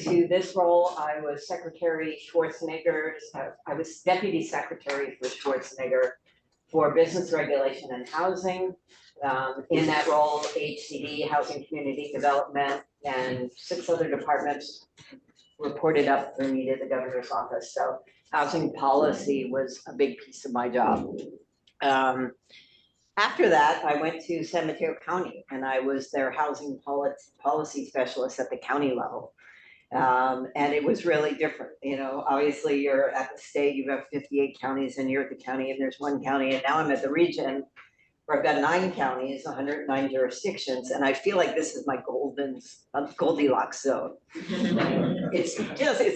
To this role, I was Secretary Schwarzenegger's, I was Deputy Secretary for Schwarzenegger for Business Regulation and Housing. In that role, HCD, Housing Community Development, and 6 other departments reported up for me to the governor's office. So housing policy was a big piece of my job. After that, I went to San Mateo County and I was their housing policy specialist at the county level. And it was really different. You know, obviously you're at the state, you have 58 counties and you're at the county and there's 1 county. And now I'm at the region where I've got 9 counties, 109 jurisdictions. And I feel like this is my Goldilocks zone. It's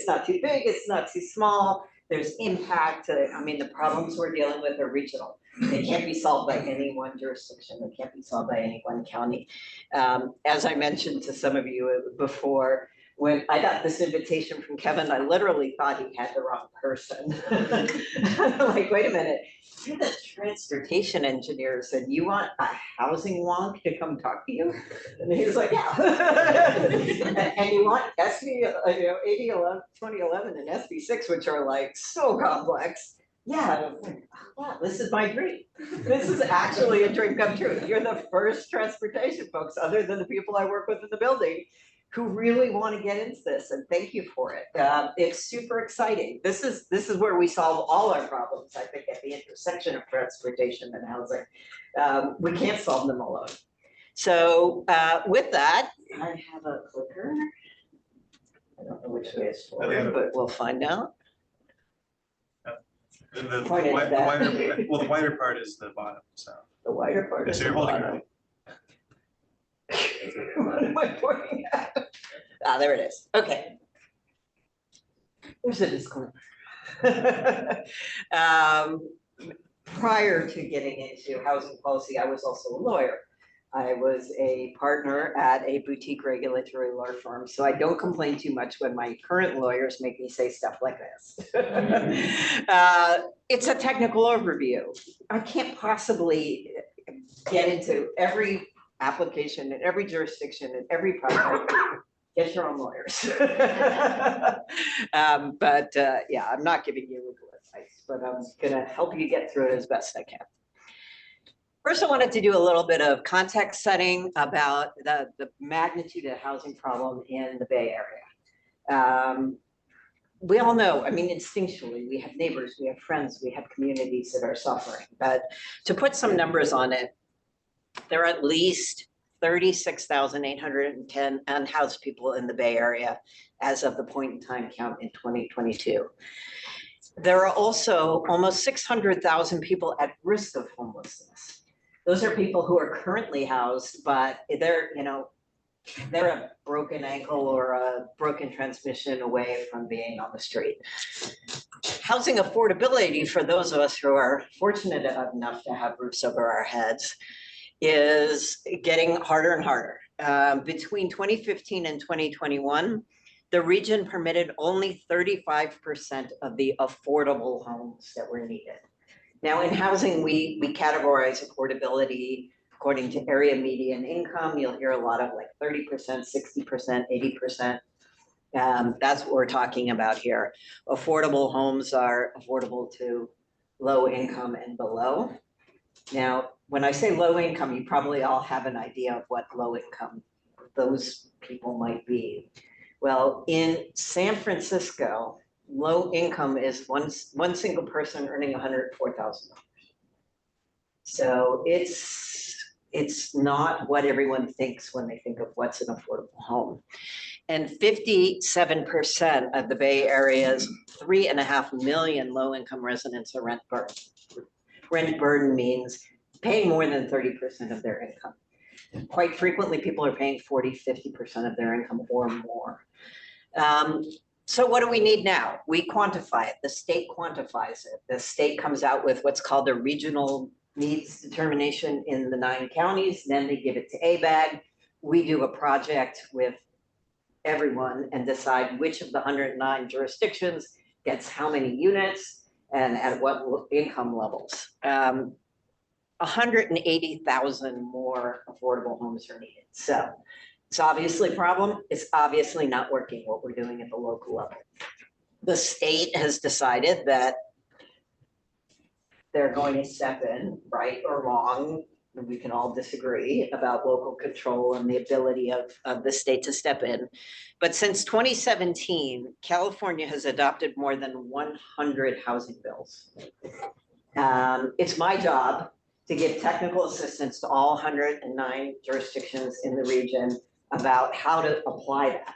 not too big, it's not too small. There's impact. I mean, the problems we're dealing with are regional. They can't be solved by any one jurisdiction. They can't be solved by any one county. As I mentioned to some of you before, when I got this invitation from Kevin, I literally thought he had the wrong person. Like, wait a minute, you're the transportation engineers and you want a housing wonk to come talk to you? And he's like, yeah. and you want SB, 2011 and SB6, which are like so complex. Yeah, wow, this is my dream. This is actually a dream come true. You're the first transportation folks, other than the people I work with in the building, who really want to get into this, and thank you for it. It's super exciting. This is where we solve all our problems, I think, at the intersection of transportation and housing. We can't solve them alone. So with that, I have a clicker. I don't know which way it's forward, but we'll find out. The wider part is the bottom. So the wider part is so you're holding it right. What am I pointing at? Ah, there it is. Okay. There's a disclaimer. Prior to getting into housing policy, I was also a lawyer. I was a partner at a boutique regulatory law firm, so I don't complain too much when my current lawyers make me say stuff like this. It's a technical overview. I can't possibly get into every application in every jurisdiction and every project. Get your own lawyers. Yeah, I'm not giving you legal advice, but I'm gonna help you get through it as best I can. First, I wanted to do a little bit of context setting about the magnitude of the housing problem in the Bay Area. We all know, I mean, instinctually, we have neighbors, we have friends, we have communities that are suffering. But to put some numbers on it, there are at least 36,810 unhoused people in the Bay Area as of the point in time count in 2022. There are also almost 600,000 people at risk of homelessness. Those are people who are currently housed, but they're a broken ankle or a broken transmission away from being on the street. Housing affordability for those of us who are fortunate enough to have roofs over our heads is getting harder and harder. Between 2015 and 2021, the region permitted only 35% of the affordable homes that were needed. Now in housing, we categorize affordability according to area median income. You'll hear a lot of like 30%, 60%, 80%. That's what we're talking about here. Affordable homes are affordable to low income and below. Now, when I say low income, you probably all have an idea of what low income those people might be. Well, in San Francisco, low income is one single person earning $104,000. So it's not what everyone thinks when they think of what's an affordable home. And 57% of the Bay Area's 3.5 million low-income residents are rent burden. Rent burden means paying more than 30% of their income. Quite frequently, people are paying 40, 50% of their income or more. So what do we need now? We quantify it. The state quantifies it. The state comes out with what's called a regional needs determination in the 9 counties. Then they give it to ABAG. We do a project with everyone and decide which of the 109 jurisdictions gets how many units and at what income levels. 180,000 more affordable homes are needed. So It's obviously a problem. It's obviously not working what we're doing at the local level. The state has decided that they're going to step in, right or wrong. We can all disagree about local control and the ability of the state to step in. But since 2017, California has adopted more than 100 housing bills. It's my job to give technical assistance to all 109 jurisdictions in the region about how to apply that.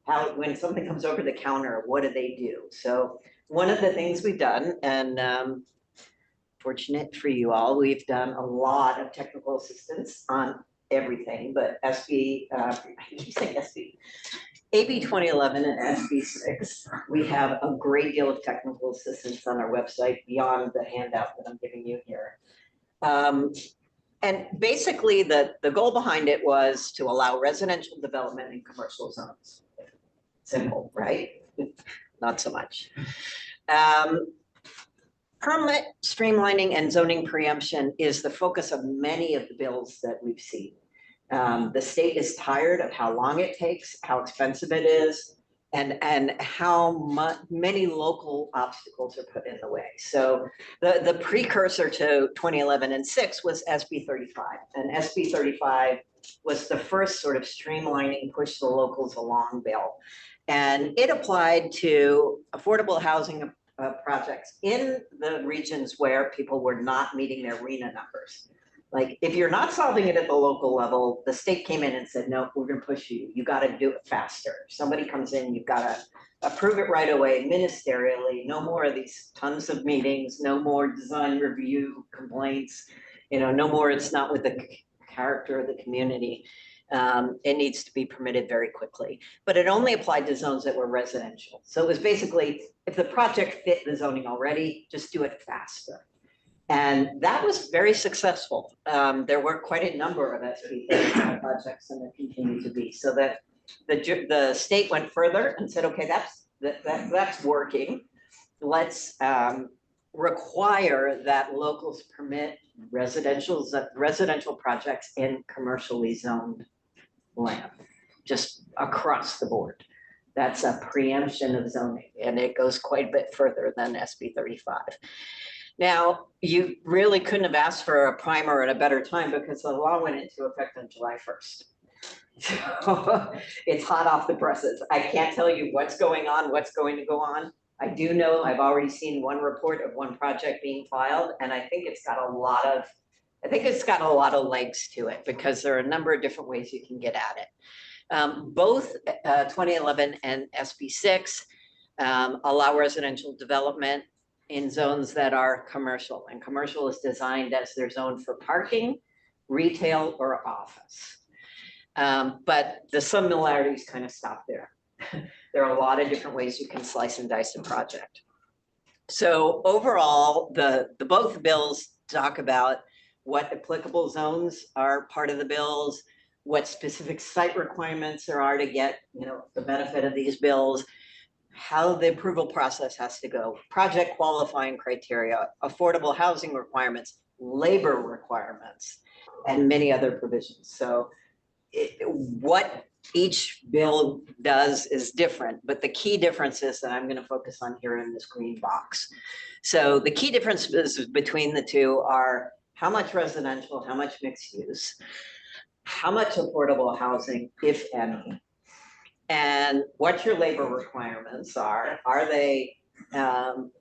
How, when something comes over the counter, what do they do? So one of the things we've done, and fortunate for you all, we've done a lot of technical assistance on everything, but SB, I keep saying SB, AB 2011 and SB 6, we have a great deal of technical assistance on our website beyond the handout that I'm giving you here. And basically the goal behind it was to allow residential development in commercial zones. Simple, right? Not so much. Permit streamlining and zoning preemption is the focus of many of the bills that we've seen. The state is tired of how long it takes, how expensive it is, and how many local obstacles are put in the way. So the precursor to 2011 and 6 was SB 35. And SB 35 was the first sort of streamlining, push the locals along bill. And it applied to affordable housing projects in the regions where people were not meeting their RENA numbers. Like if you're not solving it at the local level, the state came in and said, no, we're gonna push you. You gotta do it faster. If somebody comes in, you've gotta approve it right away, ministerially, no more of these tons of meetings, no more design review complaints, no more, it's not with the character of the community. It needs to be permitted very quickly, but it only applied to zones that were residential. So it was basically, if the project fit the zoning already, just do it faster. And that was very successful. There were quite a number of SB 35 projects, and there continue to be. So that the state went further and said, okay, that's working. Let's require that locals permit residential projects in commercially zoned land, just across the board. That's a preemption of zoning, and it goes quite a bit further than SB 35. Now, you really couldn't have asked for a primer at a better time because the law went into effect on July 1st. So it's hot off the presses. I can't tell you what's going on, what's going to go on. I do know I've already seen one report of one project being filed, and I think it's got a lot of legs to it because there are a number of different ways you can get at it. Both 2011 and SB 6 allow residential development in zones that are commercial, and commercial is designed as their zone for parking, retail, or office. But the similarities kind of stop there. There are a lot of different ways you can slice and dice a project. So overall, both bills talk about what applicable zones are part of the bills, what specific site requirements there are to get the benefit of these bills, how the approval process has to go, project qualifying criteria, affordable housing requirements, labor requirements, and many other provisions. So what each bill does is different, but the key differences that I'm going to focus on here in this green box. So the key differences between the two are how much residential, how much mixed use, how much affordable housing, if any, and what your labor requirements are. Are they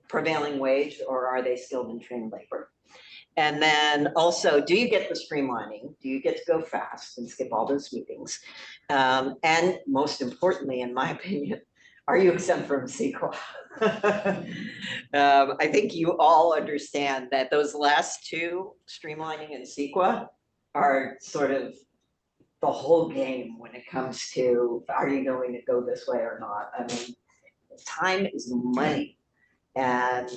prevailing wage, or are they skilled and trained labor? And then also, do you get the streamlining? Do you get to go fast and skip all those meetings? And most importantly, in my opinion, are you exempt from CEQA? I think you all understand that those last two, streamlining and CEQA, are sort of the whole game when it comes to, are you going to go this way or not? I mean, time is money. And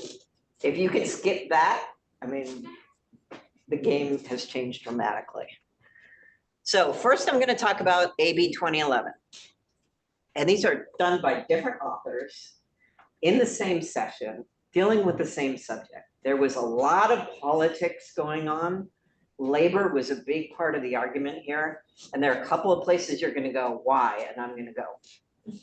if you can skip that, I mean, the game has changed dramatically. So first I'm going to talk about AB 2011. And these are done by different authors in the same session, dealing with the same subject. There was a lot of politics going on labor was a big part of the argument here. And there are a couple of places you're gonna go, why? And I'm gonna go,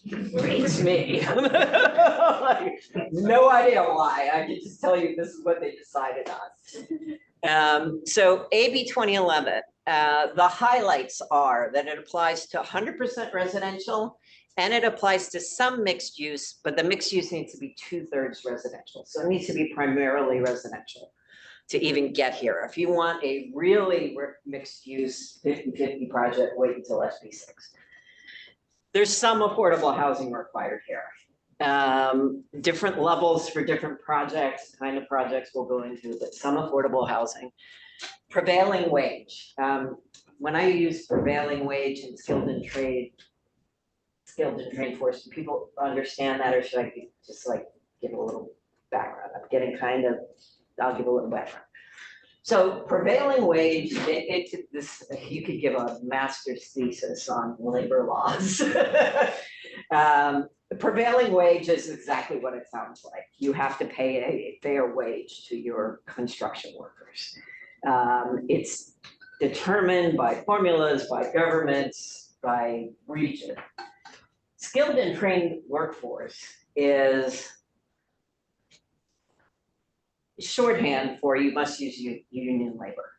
it's me. Like, no idea why. I can just tell you this is what they decided on. So AB 2011, the highlights are that it applies to 100% residential and it applies to some mixed use, but the mixed use needs to be 2/3 residential. So it needs to be primarily residential to even get here. If you want a really mixed use 50-50 project, wait until SB6. There's some affordable housing required here. Different levels for different projects, kind of projects we'll go into, but some affordable housing. Prevailing wage. When I use prevailing wage and skilled in trade force, do people understand that, or should I just like give a little background? I'm getting kind of, I'll give a little background. So prevailing wage, you could give a master's thesis on labor laws. Prevailing wage is exactly what it sounds like. You have to pay a fair wage to your construction workers. It's determined by formulas, by governments, by region. Skilled and trained workforce is shorthand for you must use union labor.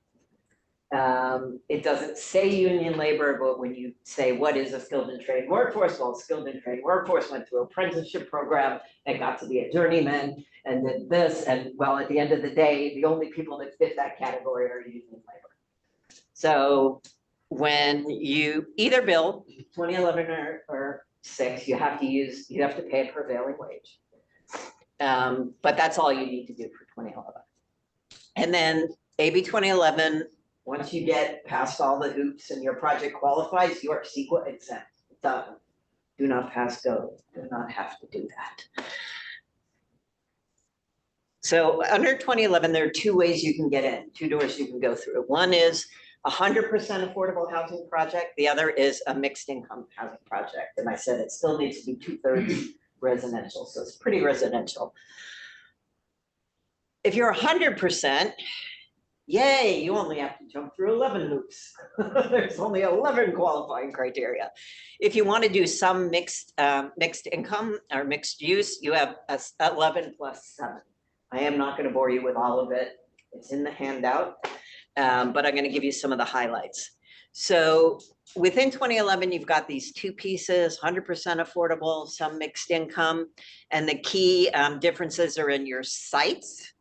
It doesn't say union labor, but when you say what is a skilled and trained workforce, well, skilled and trained workforce went through an apprenticeship program and got to be a journeyman and did this, and well, at the end of the day, the only people that fit that category are union labor. So when you either bill 2011 or 6, you have to pay a prevailing wage. But that's all you need to do for 2011. And then AB 2011, once you get past all the hoops and your project qualifies, you are CEQA exempt. Done. Do not pass go. Do not have to do that. So under 2011, there are 2 ways you can get in, 2 doors you can go through. One is 100% affordable housing project. The other is a mixed income housing project. And I said it still needs to be 2/3 residential, so it's pretty residential. If you're 100%, yay, you only have to jump through 11 hoops. There's only 11 qualifying criteria. If you want to do some mixed income or mixed use, you have 11 plus 7. I am not going to bore you with all of it. It's in the handout, but I'm going to give you some of the highlights. So within 2011, you've got these 2 pieces, 100% affordable, some mixed income, and the key differences are in your sites.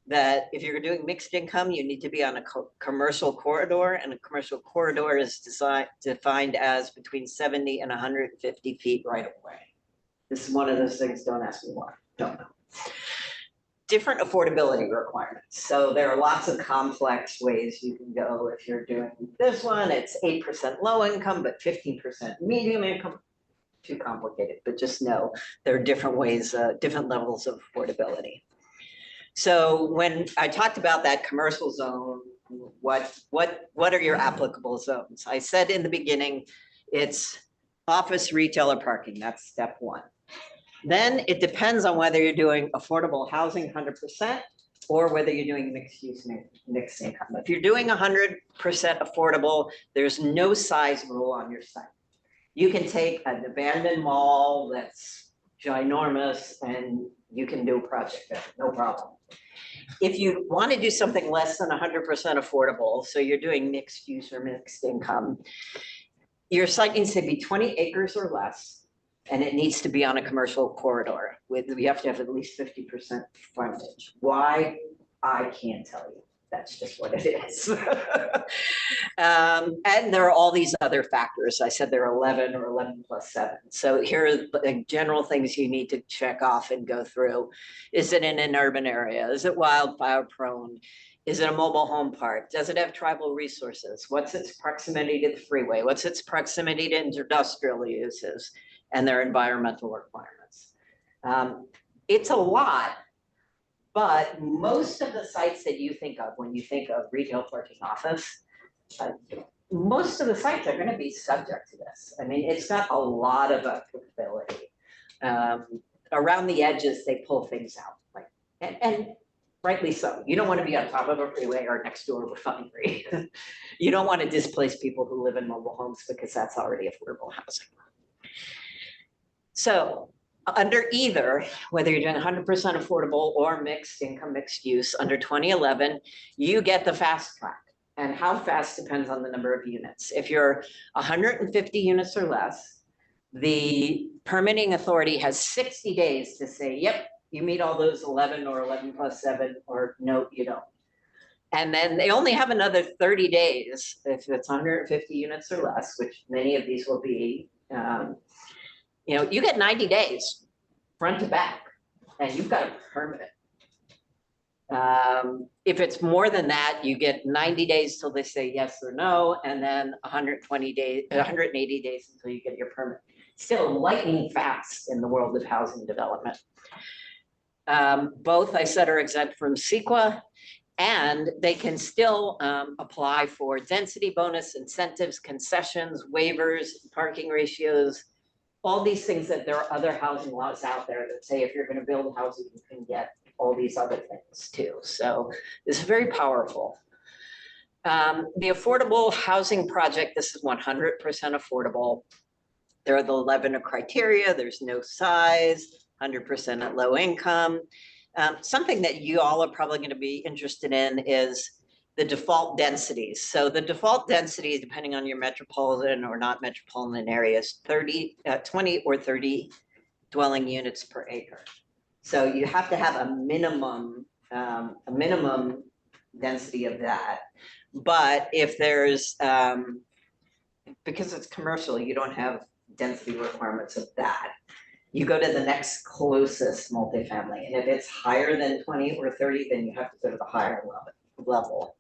That if you're doing mixed income, you need to be on a commercial corridor, and a commercial corridor is defined as between 70 and 150 feet right away. This is one of those things, don't ask me why, don't know. Different affordability requirements. So there are lots of complex ways you can go. If you're doing this one, it's 8% low income, but 15% medium income. Too complicated, but just know there are different ways, different levels of affordability. So when I talked about that commercial zone, what are your applicable zones? I said in the beginning, it's office, retail, or parking. That's step 1. Then it depends on whether you're doing affordable housing 100% or whether you're doing mixed use, mixed income. If you're doing 100% affordable, there's no size rule on your site. You can take an abandoned mall that's ginormous and you can do a project there, no problem. If you want to do something less than 100% affordable, so you're doing mixed use or mixed income, your site needs to be 20 acres or less, and it needs to be on a commercial corridor. You have to have at least 50% frontage. Why? I can't tell you. That's just what it is. And there are all these other factors. I said there are 11 or 11 plus 7. So here are the general things you need to check off and go through. Is it in an urban area? Is it wildfire prone? Is it a mobile home park? Does it have tribal resources? What's its proximity to the freeway? What's its proximity to industrial uses and their environmental requirements? It's a lot. But most of the sites that you think of when you think of retail parking office, most of the sites are going to be subject to this. I mean, it's got a lot of applicability. Around the edges, they pull things out. And Rightly so. You don't want to be on top of a freeway or next door to a refinery. You don't want to displace people who live in mobile homes because that's already affordable housing. So under either, whether you're doing 100% affordable or mixed income, mixed use, under 2011, you get the fast track. And how fast depends on the number of units. If you're 150 units or less, the permitting authority has 60 days to say, yep, you meet all those 11 or 11 plus 7, or no, you don't. And then they only have another 30 days if it's 150 units or less, which many of these will be. You know, you get 90 days front to back, and you've got a permit. If it's more than that, you get 90 days till they say yes or no, and then 120 days, 180 days until you get your permit. Still lightning fast in the world of housing development. Both, I said, are exempt from CEQA, and they can still apply for density bonus, incentives, concessions, waivers, parking ratios, all these things that there are other housing laws out there that say if you're going to build housing, you can get all these other things too. So this is very powerful. The affordable housing project, this is 100% affordable. There are the 11 criteria. There's no size, 100% at low income. Something that you all are probably going to be interested in is the default densities. So the default density, depending on your metropolitan or not metropolitan areas, 20 or 30 dwelling units per acre. So you have to have a minimum density of that. But if there's, because it's commercial, you don't have density requirements of that. You go to the next closest multifamily, and if it's higher than 20 or 30, then you have to go to the higher level.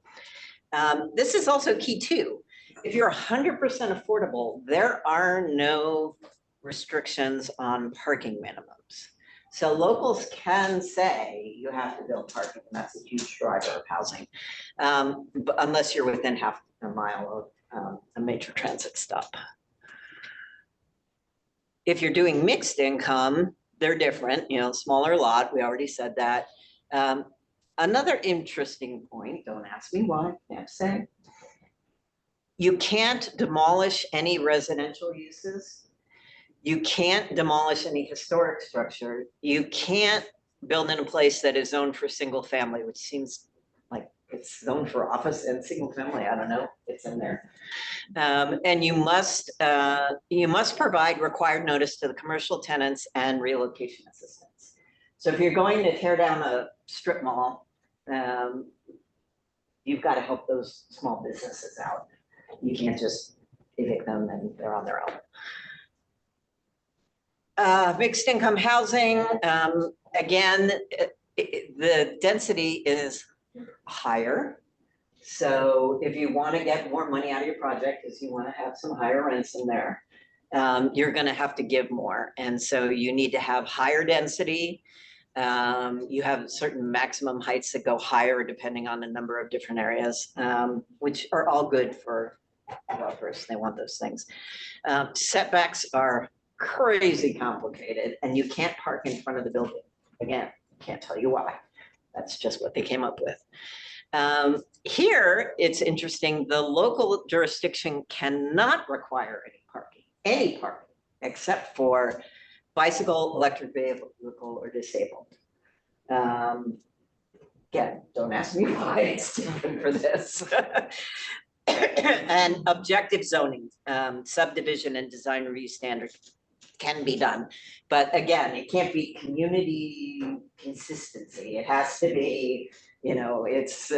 This is also key too. If you're 100% affordable, there are no restrictions on parking minimums. So locals can say you have to build parking, and that's a huge driver of housing, but unless you're within half a mile of a major transit stop. If you're doing mixed income, they're different, you know, smaller lot, we already said that. Another interesting point, don't ask me why, I have to say, you can't demolish any residential uses. You can't demolish any historic structure. You can't build in a place that is zoned for single family, which seems like it's zoned for office and single family. I don't know, it's in there. And you must provide required notice to the commercial tenants and relocation assistance. So if you're going to tear down a strip mall, you've got to help those small businesses out. You can't just evict them and they're on their own. Mixed income housing, again, the density is higher. So if you want to get more money out of your project, because you want to have some higher rents in there, you're going to have to give more. And so you need to have higher density. You have certain maximum heights that go higher depending on a number of different areas, which are all good for developers. They want those things. Setbacks are crazy complicated, and you can't park in front of the building. Again, can't tell you why. That's just what they came up with. Here, it's interesting, the local jurisdiction cannot require any parking, except for bicycle, electric vehicle, or disabled. Again, don't ask me why it's different for this. And objective zoning, subdivision and design review standards can be done. But again, it can't be community consistency. It has to be, you know, it's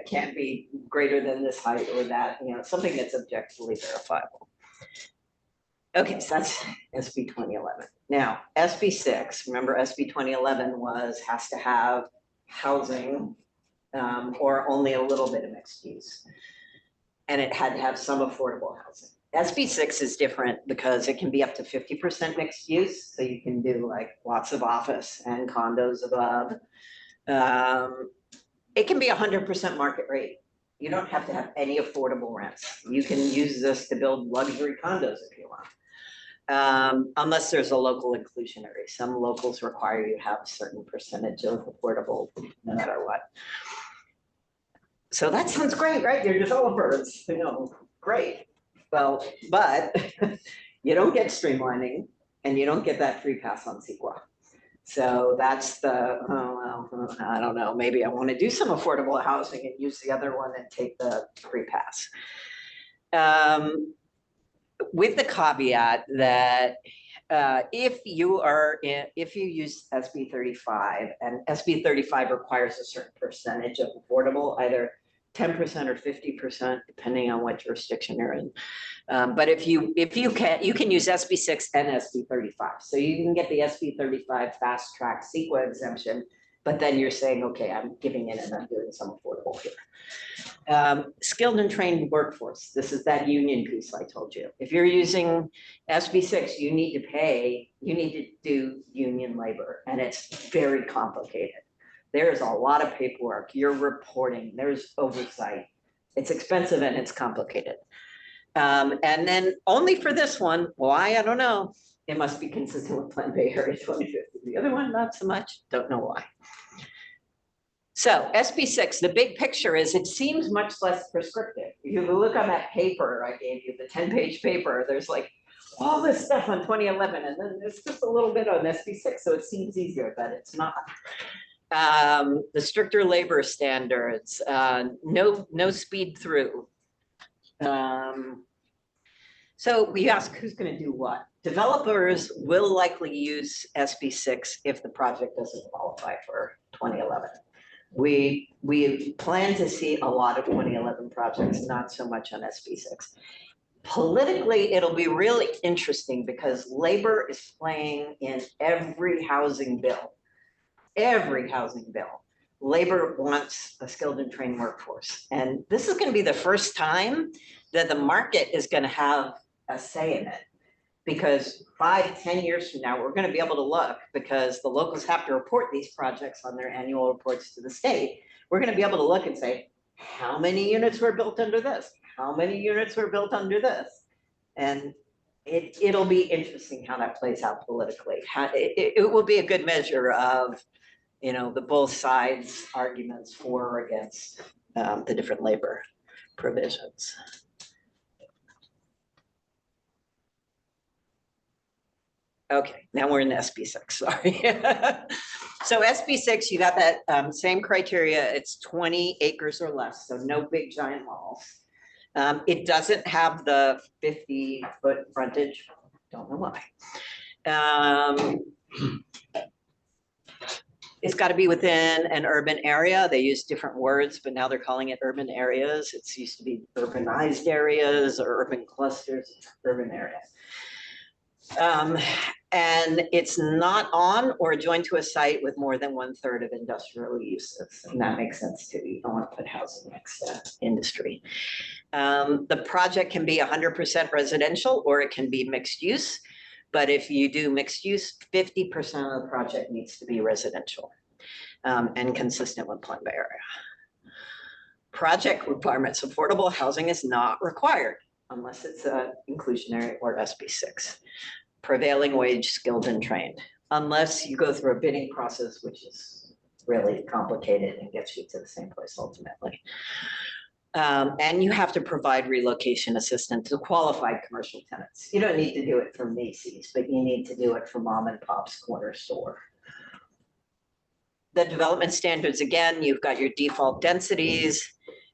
can't be greater than this height or that, you know, something that's objectively verifiable. Okay, so that's SB 2011. Now, SB 6, remember SB 2011 has to have housing or only a little bit of mixed use. And it had to have some affordable housing. SB 6 is different because it can be up to 50% mixed use. So you can do like lots of office and condos above. It can be 100% market rate. You don't have to have any affordable rents. You can use this to build luxury condos if you want. unless there's a local inclusionary. Some locals require you have a certain percentage of affordable, no matter what. So that sounds great, right? You're developers, you know, great. Well, but you don't get streamlining and you don't get that free pass on CEQA. So that's the, oh, well, I don't know, maybe I want to do some affordable housing and use the other one and take the free pass. With the caveat that if you use SB 35 and SB 35 requires a certain percentage of affordable, either 10% or 50%, depending on what jurisdiction you're in. But if you can use SB 6 and SB 35. So you can get the SB 35 fast track CEQA exemption, but then you're saying, okay, I'm giving in and I'm doing some affordable here. Skilled and trained workforce. This is that union piece I told you. If you're using SB 6, you need to do union labor, and it's very complicated. There's a lot of paperwork, you're reporting, there's oversight. It's expensive and it's complicated. And then only for this one, why, I don't know. It must be consistent with Plan Bay Area 2050. The other one, not so much, don't know why. So SB 6, the big picture is it seems much less prescriptive. If you look on that paper I gave you, the 10-page paper, there's like all this stuff on 2011, and then there's just a little bit on SB 6, so it seems easier, but it's not. The stricter labor standards, no speed through. So we ask who's going to do what. Developers will likely use SB 6 if the project doesn't qualify for 2011. We plan to see a lot of 2011 projects, not so much on SB 6. Politically, it'll be really interesting because labor is playing in every housing bill. Every housing bill. Labor wants a skilled and trained workforce. And this is going to be the first time that the market is going to have a say in it. Because 5-10 years from now, we're going to be able to look, because the locals have to report these projects on their annual reports to the state. We're going to be able to look and say, how many units were built under this? How many units were built under this? And it'll be interesting how that plays out politically. It will be a good measure of, you know, the both sides arguments for or against the different labor provisions. Okay, now we're in SB 6, sorry. So SB 6, you got that same criteria, it's 20 acres or less, so no big giant malls. It doesn't have the 50-foot frontage, don't know why. It's got to be within an urban area. They use different words, but now they're calling it urban areas. It's used to be urbanized areas or urban clusters, urban areas. And it's not on or adjoined to a site with more than 1/3 of industrial uses. And that makes sense too. You don't want to put housing next to industry. The project can be 100% residential or it can be mixed use. But if you do mixed use, 50% of the project needs to be residential and consistent with Plan Bay Area. Project requirements, affordable housing is not required unless it's inclusionary or SB 6. Prevailing wage, skilled and trained, unless you go through a bidding process, which is really complicated and gets you to the same place ultimately. And you have to provide relocation assistance to qualified commercial tenants. You don't need to do it for Macy's, but you need to do it for mom and pop's corner store. The development standards, again, you've got your default densities.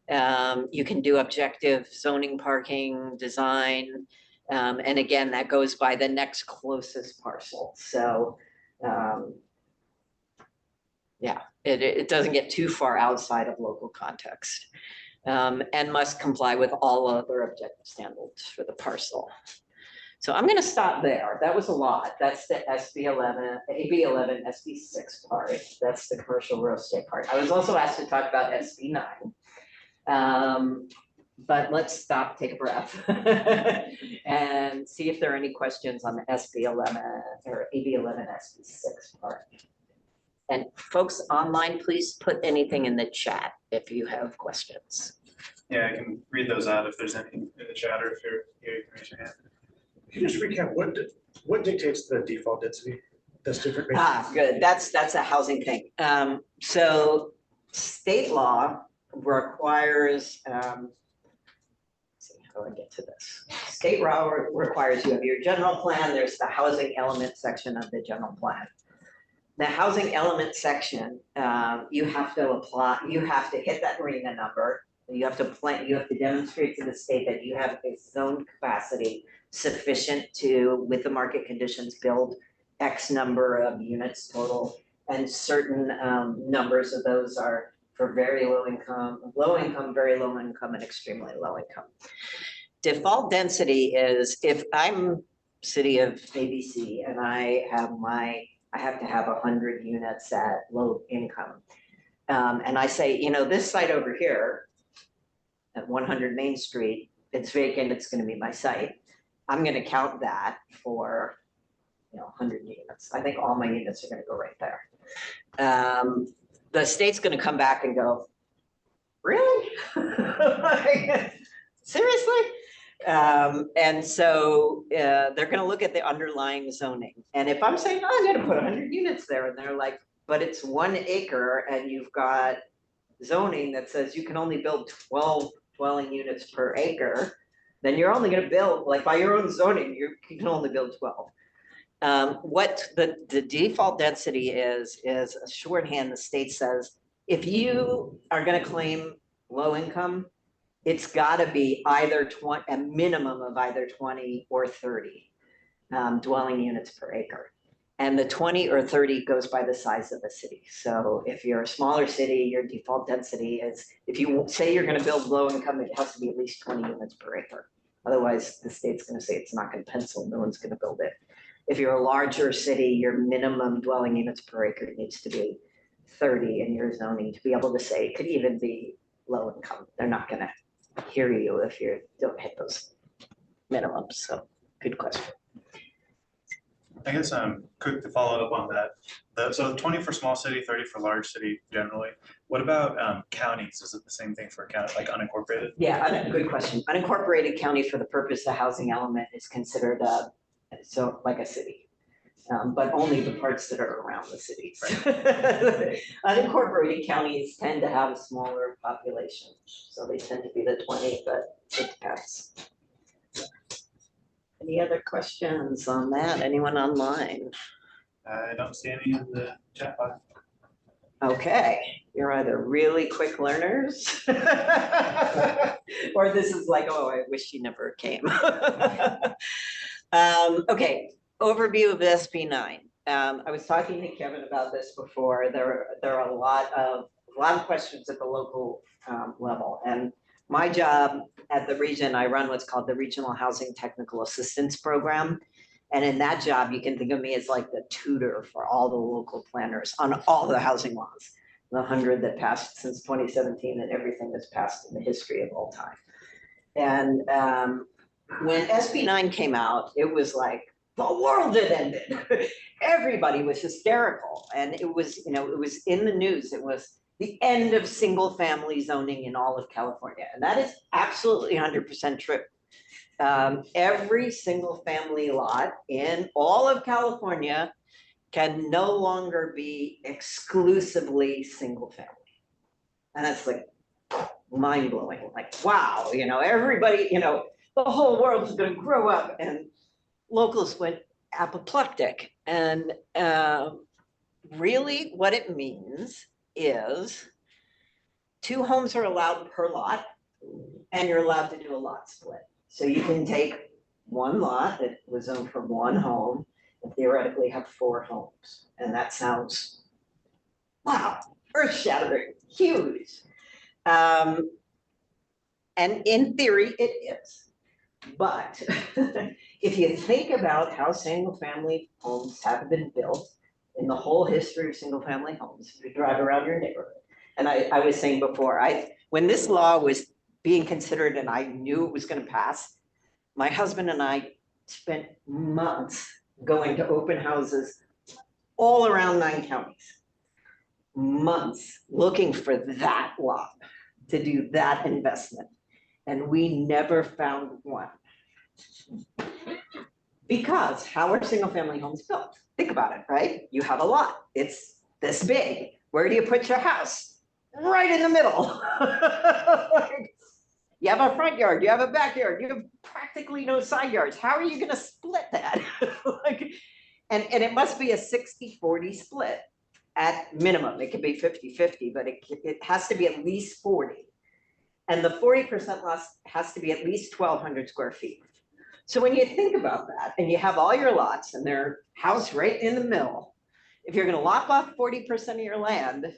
You can do objective zoning, parking, design. And again, that goes by the next closest parcel. So yeah, it doesn't get too far outside of local context. And must comply with all other objective standards for the parcel. So I'm going to stop there. That was a lot. That's the SB 11, AB 11, SB 6 part. That's the commercial real estate part. I was also asked to talk about SB 9. But let's stop, take a breath, and see if there are any questions on the SB 11 or AB 11 SB 6 part. And folks online, please put anything in the chat if you have questions. Yeah, I can read those out if there's any in the chat, or if you're here, you can raise your hand. Can you just recap, what dictates the default density? That's different. Good. That's a housing thing. So state law requires, let's see, how do I get to this? State law requires you have your general plan. There's the housing element section of the general plan. The housing element section, you have to apply, you have to hit that marina number. You have to plan, you have to demonstrate to the state that you have a zone capacity sufficient to, with the market conditions, build X number of units total. And certain numbers of those are for very low income, very low income, and extremely low income. Default density is if I'm city of ABC and I have to have 100 units at low income. And I say, you know, this site over here at 100 Main Street, it's vacant, it's gonna be my site. I'm gonna count that for, 100 units. I think all my units are gonna go right there. The state's gonna come back and go, really? Like, seriously? And so they're gonna look at the underlying zoning. And if I'm saying, oh, I'm gonna put 100 units there, and they're like, but it's 1 acre and you've got zoning that says you can only build 12 dwelling units per acre, then you're only gonna build, like by your own zoning, you can only build 12. What the default density is a shorthand. The state says, if you are gonna claim low income, it's gotta be either a minimum of either 20 or 30 dwelling units per acre. And the 20 or 30 goes by the size of the city. So if you're a smaller city, your default density is, if you say you're gonna build low income, it has to be at least 20 units per acre. Otherwise, the state's gonna say it's not gonna pencil, no one's gonna build it. If you're a larger city, your minimum dwelling units per acre needs to be 30 in your zoning to be able to say it could even be low income. They're not gonna hear you if you don't hit those minimums. So good question. I guess quick to follow up on that. So 20 for small city, 30 for large city generally. What about counties? Is it the same thing for county, like unincorporated? Yeah, good question. Unincorporated county for the purpose of housing element is considered so like a city, but only the parts that are around the cities. Right. Unincorporated counties tend to have a smaller population, so they tend to be the 20, but it depends. Any other questions on that? Anyone online? I don't see any in the chat box. Okay, you're either really quick learners or this is like, oh, I wish you never came. Okay, overview of SB9. I was talking to Kevin about this before. There are a lot of questions at the local level, and my job at the region, I run what's called the Regional Housing Technical Assistance Program. And in that job, you can think of me as like the tutor for all the local planners on all the housing laws, the 100 that passed since 2017 and everything that's passed in the history of all time. And when SB9 came out, it was like the world had ended. Everybody was hysterical. And it was, it was in the news. It was the end of single family zoning in all of California. And that is absolutely 100% true. Every single family lot in all of California can no longer be exclusively single family. And that's like mind blowing, like, wow, everybody, the whole world is going to grow up, and locals went apoplectic. And really what it means is 2 homes are allowed per lot, and you're allowed to do a lot split. So you can take 1 lot that was zoned for 1 home and theoretically have 4 homes. And that sounds, wow, earth-shattering, huge. And in theory, it is. But if you think about how single-family homes have been built in the whole history of single-family homes, if you drive around your neighborhood, and I was saying before, when this law was being considered and I knew it was going to pass, my husband and I spent months going to open houses all around 9 counties. Months looking for that lot to do that investment. And we never found one. Because how are single family homes built? Think about it, right? You have a lot, it's this big. Where do you put your house? Right in the middle. Like, you have a front yard, you have a backyard, you have practically no side yards. How are you gonna split that? Like, and it must be a 60-40 split at minimum. It could be 50-50, but it has to be at least 40. And the 40% loss has to be at least 1,200 square feet. So when you think about that and you have all your lots and their house right in the middle, if you're gonna lop off 40% of your land,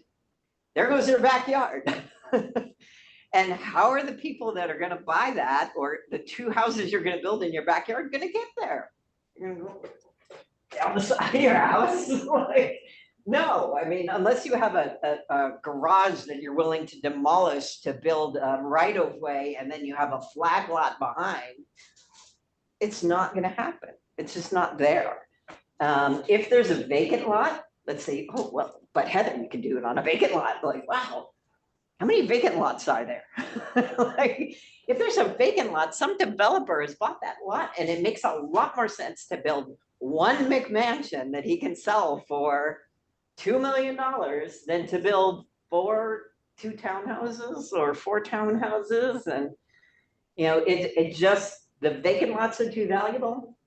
there goes your backyard. And how are the people that are gonna buy that, or the 2 houses you're gonna build in your backyard, gonna get there? You're gonna go down the side of your house? Like, no, I mean, unless you have a garage that you're willing to demolish to build a right of way, and then you have a flag lot behind, it's not gonna happen. It's just not there. If there's a vacant lot, let's say, oh, well, but Heather, you can do it on a vacant lot. Like, wow, how many vacant lots are there? Like, if there's a vacant lot, some developer has bought that lot, and it makes a lot more sense to build one McMansion that he can sell for $2 million than to build 2 townhouses or 4 townhouses. And, you know, it just, the vacant lots are too valuable.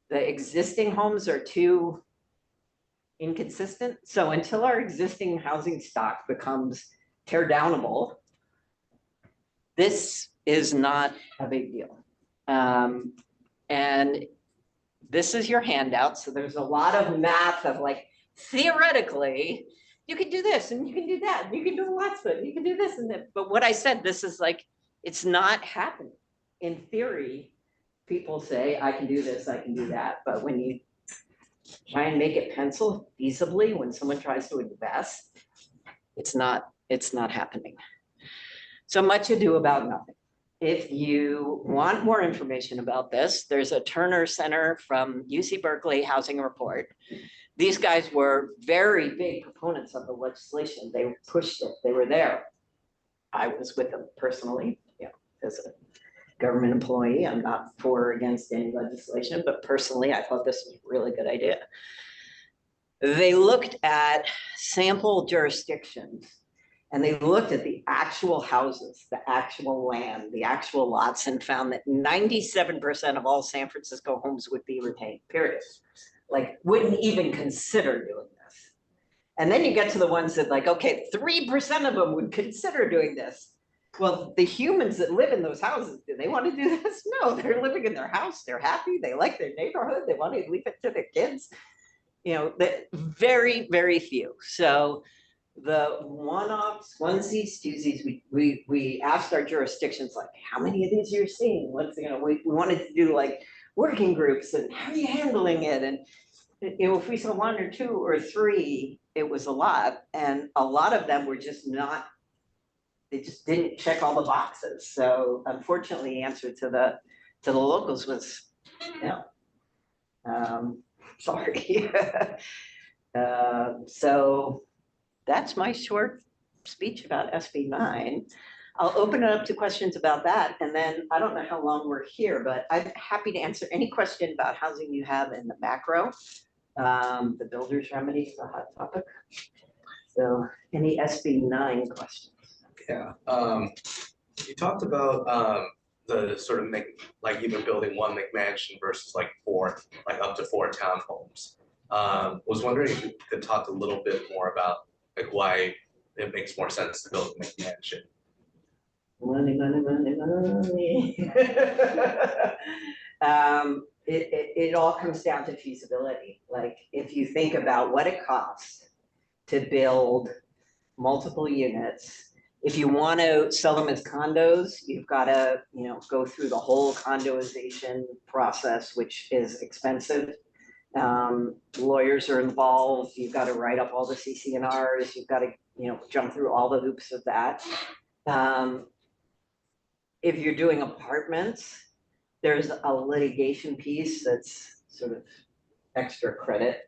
The existing homes are too inconsistent. So until our existing housing stock becomes tear downable, this is not a big deal. And this is your handout. So there's a lot of math of like, theoretically, you can do this and you can do that. And you can do a lot split. You can do this and that. But what I said, this is like, it's not happening. In theory, people say, I can do this, I can do that. But when you try and make it pencil feasibly, when someone tries to invest, it's not happening. So much ado about nothing. If you want more information about this, there's a Turner Center from UC Berkeley Housing Report. These guys were very big proponents of the legislation. They pushed it, they were there. I was with them personally, as a government employee. I'm not for or against any legislation, but personally, I thought this was a really good idea. They looked at sample jurisdictions, and they looked at the actual houses, the actual land, the actual lots, and found that 97% of all San Francisco homes would be retained, period. Like, wouldn't even consider doing this. And then you get to the ones that like, okay, 3% of them would consider doing this. Well, the humans that live in those houses, do they want to do this? No, they're living in their house. They're happy. They like their neighborhood. They want to leave it to their kids. You know, very, very few. So the one-offs, onesies, twosies, we asked our jurisdictions, like, how many of these you're seeing? What's, you know, we wanted to do like working groups and how are you handling it? And you know, if we saw 1 or 2 or 3, it was a lot. And a lot of them were just not, they just didn't check all the boxes. So unfortunately, the answer to the locals was no. Sorry. So that's my short speech about SB 9. I'll open it up to questions about that. And then I don't know how long we're here, but I'm happy to answer any question about housing you have in the macro. The builder's remedy is a hot topic. So any SB 9 questions? Yeah, you talked about the sort of like either building 1 McMansion versus like 4, like up to 4 townhomes. Was wondering if you could talk a little bit more about like why it makes more sense to build a McMansion. Money, money, money, money. It all comes down to feasibility. Like, if you think about what it costs to build multiple units, if you want to sell them as condos, you've got to, you know, go through the whole condoization process, which is expensive. Lawyers are involved. You've got to write up all the CC&Rs. You've got to, you know, jump through all the hoops of that. If you're doing apartments, there's a litigation piece that's sort of extra credit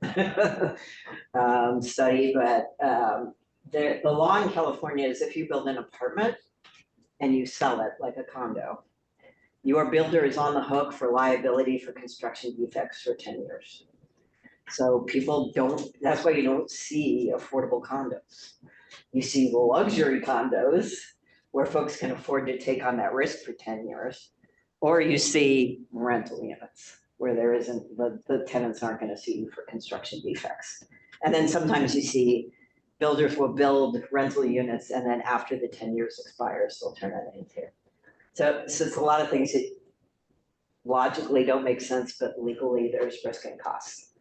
study, but the law in California is if you build an apartment and you sell it like a condo, your builder is on the hook for liability for construction defects for 10 years. So people don't, that's why you don't see affordable condos. You see luxury condos where folks can afford to take on that risk for 10 years. Or you see rental units where there isn't, the tenants aren't gonna sue you for construction defects. And then sometimes you see builders will build rental units and then after the 10 years expires, they'll turn it into. So it's a lot of things that logically don't make sense, but legally there's risk and costs.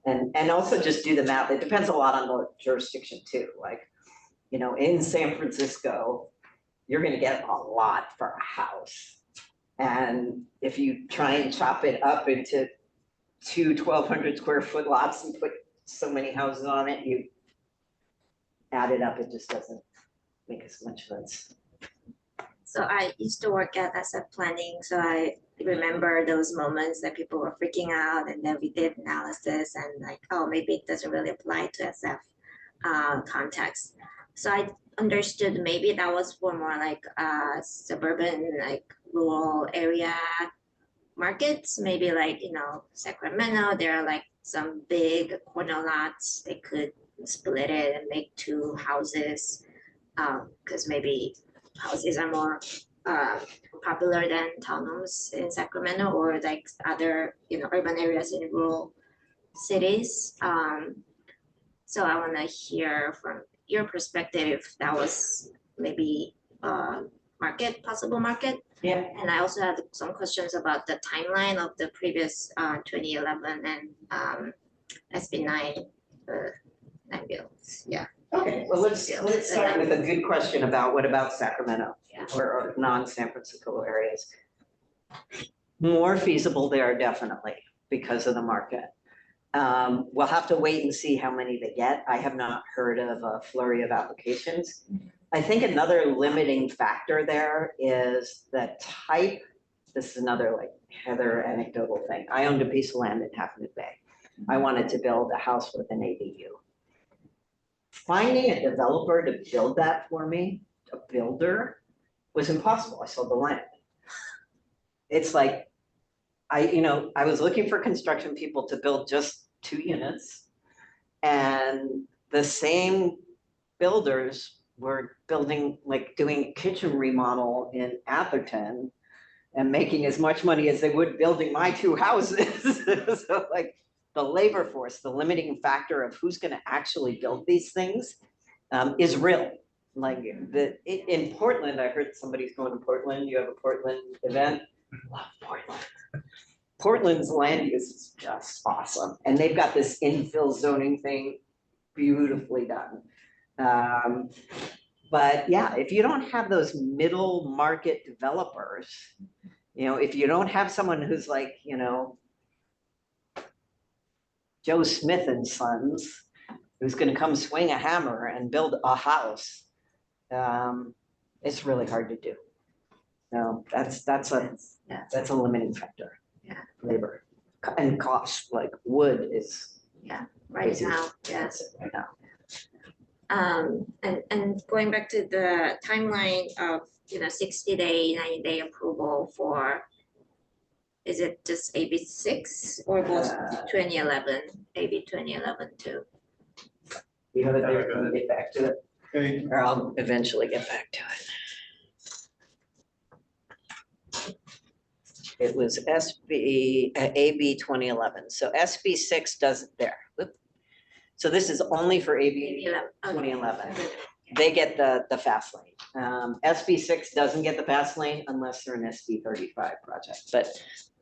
And also just do the math. It depends a lot on the jurisdiction too. Like, you know, in San Francisco, you're gonna get a lot for a house. And if you try and chop it up into two 1,200 square foot lots and put so many houses on it, you add it up, it just doesn't make as much sense. So I used to work at SF planning, so I remember those moments that people were freaking out, and then we did analysis and like, oh, maybe it doesn't really apply to SF context. So I understood maybe that was for more like suburban, like rural area markets, maybe like, you know, Sacramento, there are like some big corner lots, they could split it and make two houses, because maybe houses are more popular than townhomes in Sacramento or like other, you know, urban areas in rural cities. So I want to hear from your perspective if that was maybe possible market. Yeah. And I also had some questions about the timeline of the previous 2011 and SB9 bills. Yeah. Okay, well, let's start with a good question about what about Sacramento Yeah. or non-San Francisco areas. More feasible there, definitely, because of the market. We'll have to wait and see how many they get. I have not heard of a flurry of applications. I think another limiting factor there is the type, this is another like Heather anecdotal thing. I owned a piece of land in Half Moon Bay. I wanted to build a house with an ADU. Finding a developer to build that for me, a builder, was impossible. I sold the land. It's like, I was looking for construction people to build just 2 units. And the same builders were building, like doing kitchen remodel in Atherton and making as much money as they would building my 2 houses. So like, the labor force, the limiting factor of who's gonna actually build these things is real. Like in Portland, I heard somebody's going to Portland, you have a Portland event. Love Portland. Portland's land use is just awesome. And they've got this infill zoning thing beautifully done. But yeah, if you don't have those middle market developers, you know, if you don't have someone who's like, you know, Joe Smith and Sons, who's gonna come swing a hammer and build a house, it's really hard to do. No, that's a limiting factor. Yeah. Labor and cost, like wood is. Right Crazy. now, yes. Right now. And going back to the timeline of, you know, 60-day, 90-day approval for, is it just AB6 or both 2011, AB 2011 too? You have it there, I'm gonna get back to it, Okay. or I'll eventually get back to it. It was AB 2011, so SB6 doesn't there. Whoop. So this is only for AB 2011. They get the fast lane. SB6 doesn't get the fast lane unless they're an SB 35 project, but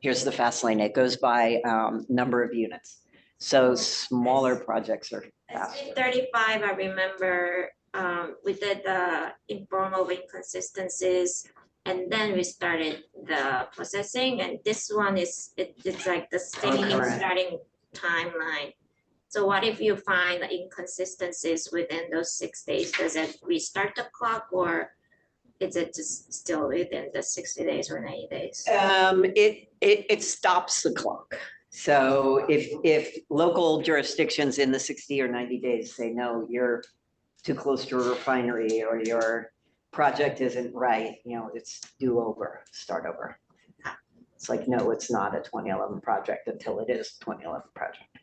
here's the fast lane. It goes by number of units. So smaller projects are faster. SB 35, I remember we did the informal inconsistencies and then we started the processing, and this one is, it's like the same correct. starting timeline. So what if you find the inconsistencies within those 6 days? Does it restart the clock or is it just still within the 60 days or 90 days? It stops the clock. So if local jurisdictions in the 60 or 90 days say, no, you're too close to a refinery or your project isn't right, you know, it's do over, start over. It's like, no, it's not a 2011 project until it is a 2011 project.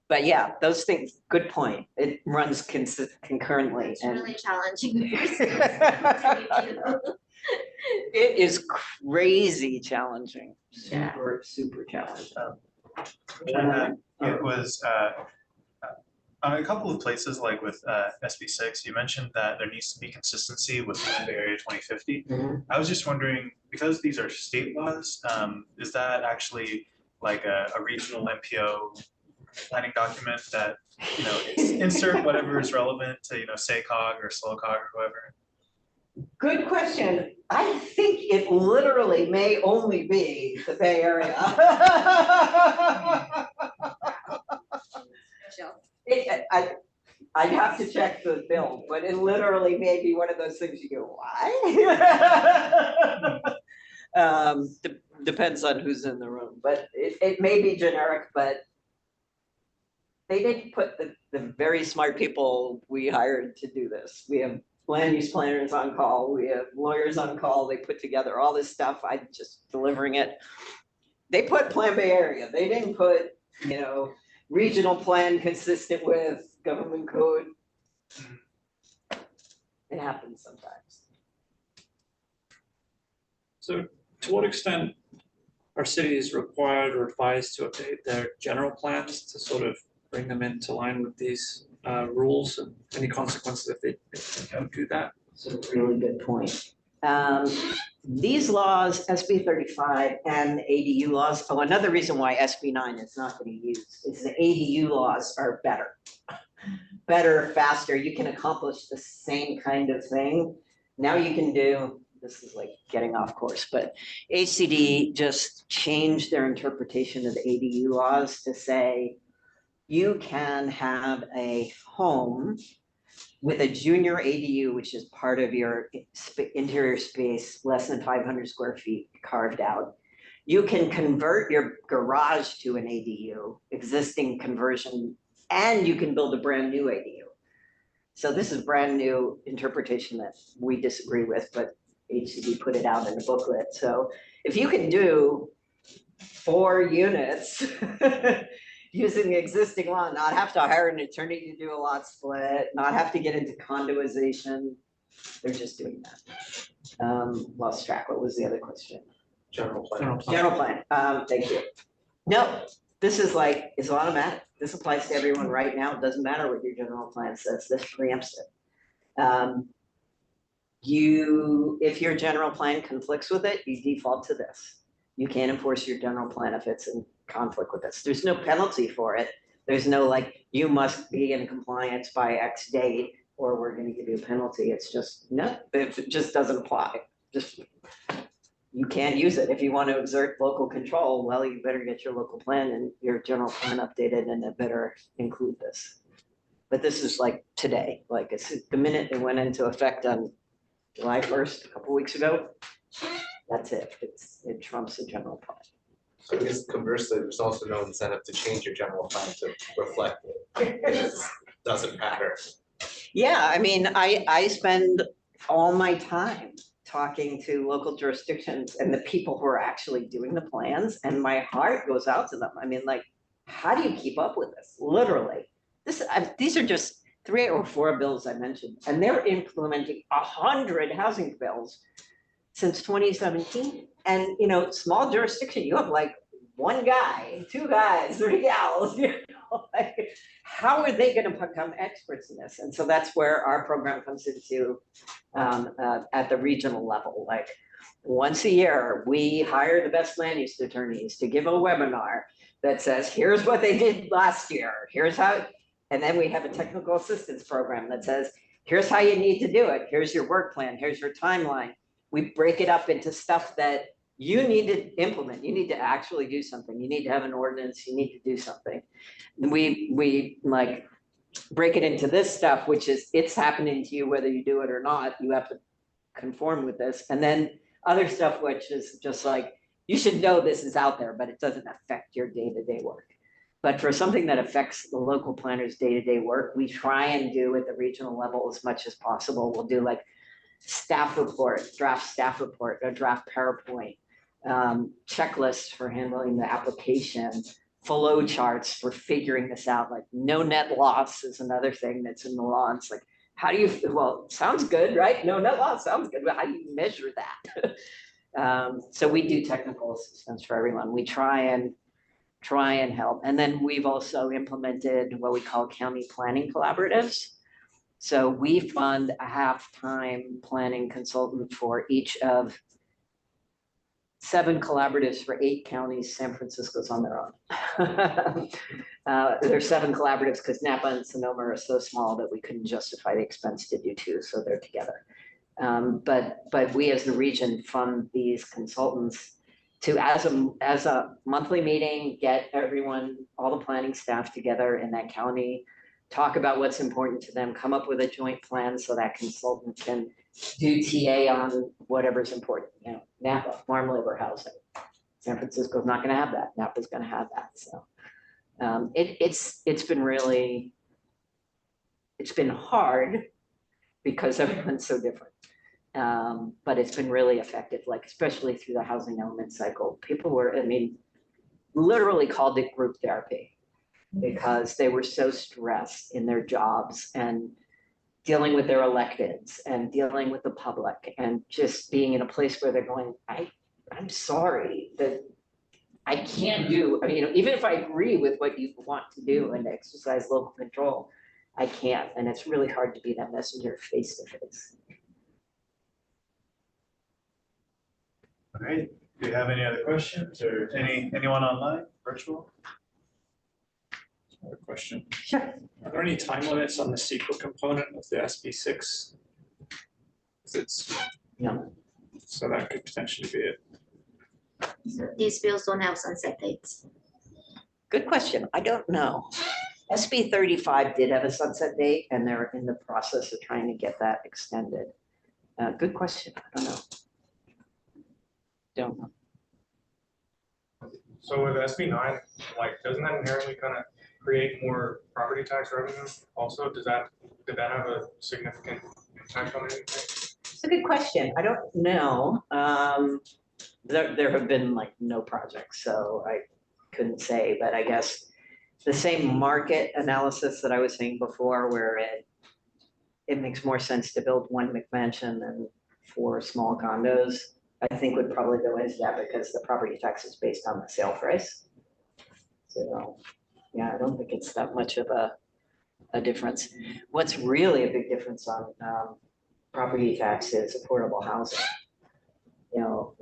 But yeah, those things, good point. It runs concurrently. It's And really challenging. it is crazy challenging, Yeah. super challenging. It was a couple of places, like with SB6, you mentioned that there needs to be consistency with Bay Area 2050. Mhm. I was just wondering, because these are state laws, is that actually like a regional MPO planning document that, you know, insert whatever is relevant to, you know, SACOG or SLOCOG or whoever? Good question. I think it literally may only be the Bay Area. I'd have to check the bill, but it literally may be one of those things you go, why? Depends on who's in the room, but it may be generic, but they didn't put the very smart people we hired to do this. We have land use planners on call, we have lawyers on call, they put together all this stuff, I'm just delivering it. They put Plan Bay Area, they didn't put, you know, regional plan consistent with government code. It happens sometimes. So to what extent are cities required or advised to update their general plans to sort of bring them into line with these rules, and any consequences if they don't do that? That's a really good point. These laws, SB 35 and ADU laws, oh, another reason why SB 9 is not getting used is the ADU laws are better, faster. You can accomplish the same kind of thing. Now you can do, this is like getting off course, but HCD just changed their interpretation of the ADU laws to say you can have a home with a junior ADU, which is part of your interior space, less than 500 square feet carved out. You can convert your garage to an ADU, existing conversion, and you can build a brand new ADU. So this is brand new interpretation that we disagree with, but HCD put it out in a booklet. So if you can do 4 units using the existing law, not have to hire an attorney to do a lot split, not have to get into condoization. They're just doing that. Lost track. What was the other question? General plan. General plan. Thank you. No, this is like, it's automatic. This applies to everyone right now. It doesn't matter what your general plan says. This preempts it. If your general plan conflicts with it, you default to this. You can't enforce your general plan if it's in conflict with this. There's no penalty for it. There's no like, you must be in compliance by X date or we're going to give you a penalty. It's just, no, it just doesn't apply. Just, you can't use it. If you want to exert local control, well, you better get your local plan and your general plan updated, and it better include this. But this is like today, like it's the minute it went into effect on July 1st, a couple weeks ago. That's it. It trumps the general plan. So I guess conversely, there's also no incentive to change your general plan to reflect it. It doesn't matter. Yeah, I mean, I spend all my time talking to local jurisdictions and the people who are actually doing the plans, and my heart goes out to them. I mean, like, how do you keep up with this? Literally, these are just 3 or 4 bills I mentioned, and they're implementing 100 housing bills since 2017. And, you know, small jurisdiction, you have like 1 guy, 2 guys, 3 gals, you know, like, how are they going to become experts in this? And so that's where our program comes into at the regional level. Like, once a year, we hire the best land use attorneys to give a webinar that says, here's what they did last year, here's how, and then we have a technical assistance program that says, here's how you need to do it, here's your work plan, here's your timeline. We break it up into stuff that you need to implement. You need to actually do something. You need to have an ordinance. You need to do something. We like break it into this stuff, which is it's happening to you whether you do it or not. You have to conform with this. And then other stuff, which is just like, you should know this is out there, but it doesn't affect your day-to-day work. But for something that affects the local planner's day-to-day work, we try and do at the regional level as much as possible. We'll do like staff report, draft staff report, a draft PowerPoint, checklists for handling the application, flow charts for figuring this out, like no net loss is another thing that's in the law. It's like, how do you, well, sounds good, right? No net loss sounds good, but how do you measure that? So we do technical assistance for everyone. We try and help. And then we've also implemented what we call county planning collaboratives. So we fund a half-time planning consultant for each of 7 collaboratives for 8 counties. San Francisco's on their own. There's 7 collaboratives because Napa and Sonoma are so small that we couldn't justify the expense to do 2, so they're together. But we as the region fund these consultants to, as a monthly meeting, get everyone, all the planning staff together in that county, talk about what's important to them, come up with a joint plan so that consultant can do TA on whatever's important. You know, Napa, farm labor housing. San Francisco's not gonna have that. Napa's gonna have that, so. It's been hard because everyone's so different. But it's been really effective, like especially through the housing element cycle. People were, I mean, literally called it group therapy because they were so stressed in their jobs and dealing with their electeds and dealing with the public and just being in a place where they're going, I'm sorry that I can't do, I mean, you know, even if I agree with what you want to do and exercise local control, I can't. And it's really hard to be that messenger face to face. All right, do you have any other questions or anyone online, virtual? Another question. Sure. Are there any time limits on the CEQA component of the SB6? No. So that could potentially be it. These bills don't have sunset dates. Good question. I don't know. SB 35 did have a sunset date and they're in the process of trying to get that extended. Good question. I don't know. Don't know. So with SB 9, like, doesn't that inherently kind of create more property tax revenue also? Did that have a significant impact on anything? It's a good question. I don't know. There have been like no projects, so I couldn't say, but I guess the same market analysis that I was saying before, where it makes more sense to build 1 McMansion than 4 small condos, I think would probably go into that because the property tax is based on the sale price. So yeah, I don't think it's that much of a difference. What's really a big difference on property tax is affordable housing. You know,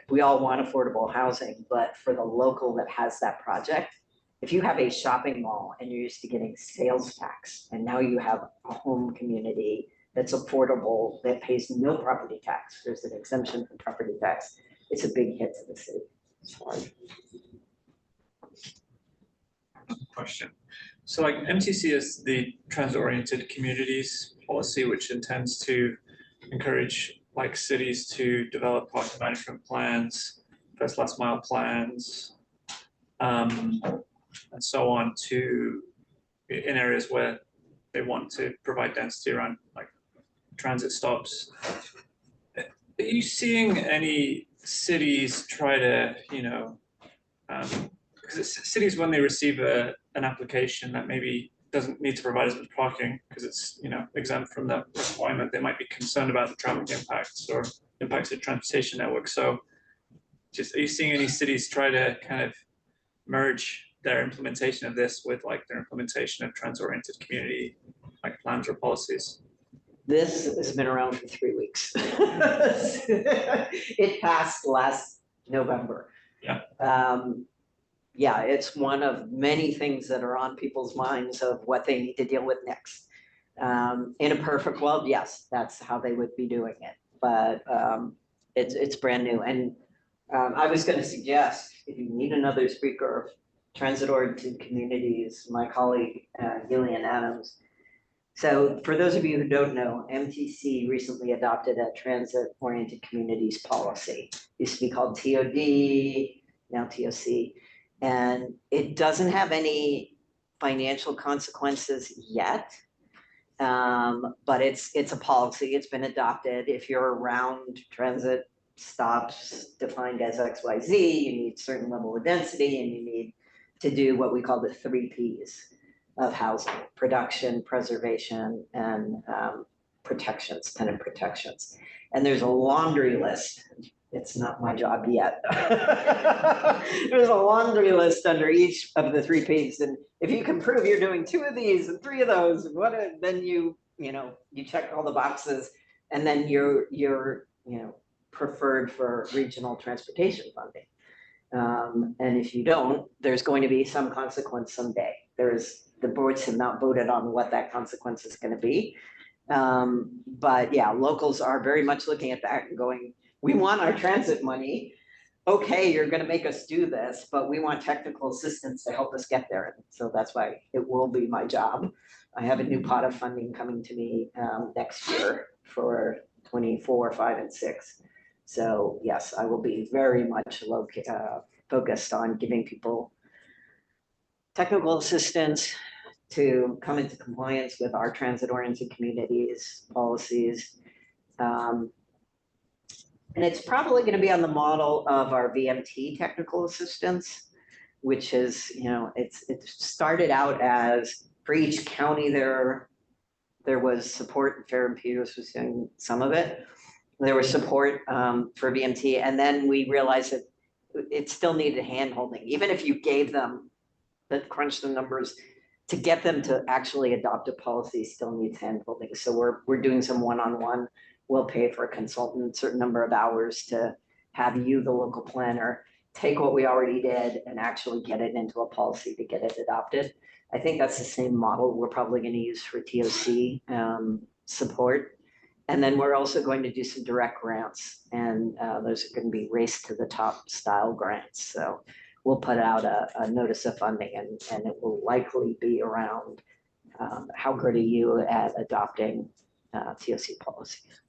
we all want affordable housing, but for the local that has that project, if you have a shopping mall and you're used to getting sales tax, and now you have a home community that's affordable, that pays no property tax, there's an exemption from property tax, it's a big hit to the city. It's hard. Question. So like MTC is the transit-oriented communities policy, which intends to encourage like cities to develop parking management plans, first last mile plans, and so on in areas where they want to provide density around like transit stops. Are you seeing any cities try to, you know, because cities, when they receive an application that maybe doesn't need to provide as much parking because it's, you know, exempt from that requirement, they might be concerned about the traffic impacts or impacts of transportation network. So just, are you seeing any cities try to kind of merge their implementation of this with like their implementation of transit-oriented community like plans or policies? This has been around for 3 weeks. It passed last November. Yeah. Yeah, it's one of many things that are on people's minds of what they need to deal with next. In a perfect world, yes, that's how they would be doing it, but it's brand new. And I was going to suggest, if you need another speaker of transit-oriented communities, my colleague Gillian Adams. So for those of you who don't know, MTC recently adopted a transit-oriented communities policy. It used to be called TOD, now TOC. And it doesn't have any financial consequences yet, but it's a policy. It's been adopted. If you're around transit stops defined as XYZ, you need certain level of density, and you need to do what we call the 3 Ps of housing: production, preservation, and protections, tenant protections. And there's a laundry list. It's not my job yet. There's a laundry list under each of the 3 Ps. And if you can prove you're doing 2 of these and 3 of those, then you check all the boxes, and then you're preferred for regional transportation funding. And if you don't, there's going to be some consequence someday. The boards have not voted on what that consequence is going to be. But yeah, locals are very much looking at that and going, we want our transit money. Okay, you're going to make us do this, but we want technical assistance to help us get there. And so that's why it will be my job. I have a new pot of funding coming to me next year for 24, 5, and 6. So yes, I will be very much focused on giving people technical assistance to come into compliance with our transit-oriented communities policies. And it's probably going to be on the model of our VMT technical assistance, which is, it started out as for each county there was support, and Fair and Peters was doing some of it. There was support for VMT, and then we realized that it still needed hand-holding. Even if you gave them, crunch the numbers, to get them to actually adopt a policy still needs hand-holding. So we're doing some one-on-one. We'll pay for a consultant a certain number of hours to have you, the local planner, take what we already did and actually get it into a policy to get it adopted. I think that's the same model we're probably going to use for TOC support. And then we're also going to do some direct grants, and those are going to be race to the top style grants. So we'll put out a notice of funding, and it will likely be around how good are you at adopting TOC policies.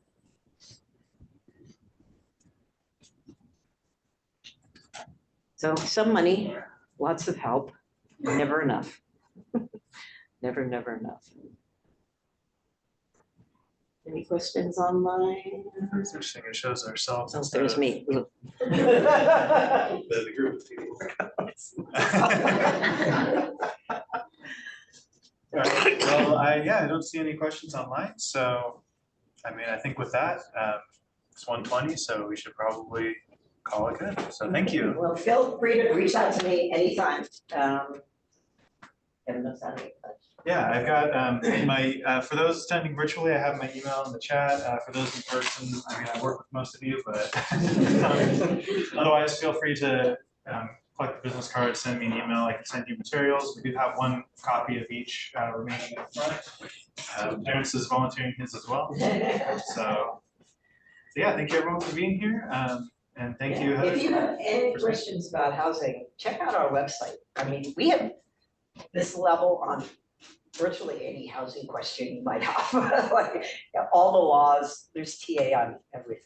So some money, lots of help, never enough. Never enough. Any questions online? It's interesting, it shows ourselves. Oh, there's me. The group of people. All right. Well, I don't see any questions online, so I think with that, it's 1:20, so we should probably call it good. So thank you. Well, feel free to reach out to me anytime. Yeah, I've got my, for those attending virtually, I have my email in the chat. For those in person, I work with most of you, but otherwise feel free to collect the business card, send me an email. I can send you materials. We do have 1 copy of each remaining up front. Terrence is volunteering his as well. So yeah, thank you everyone for being here. And thank you, Heather. If you have any questions about housing, check out our website. We have this level on virtually any housing question you might have. All the laws, there's TA on everything.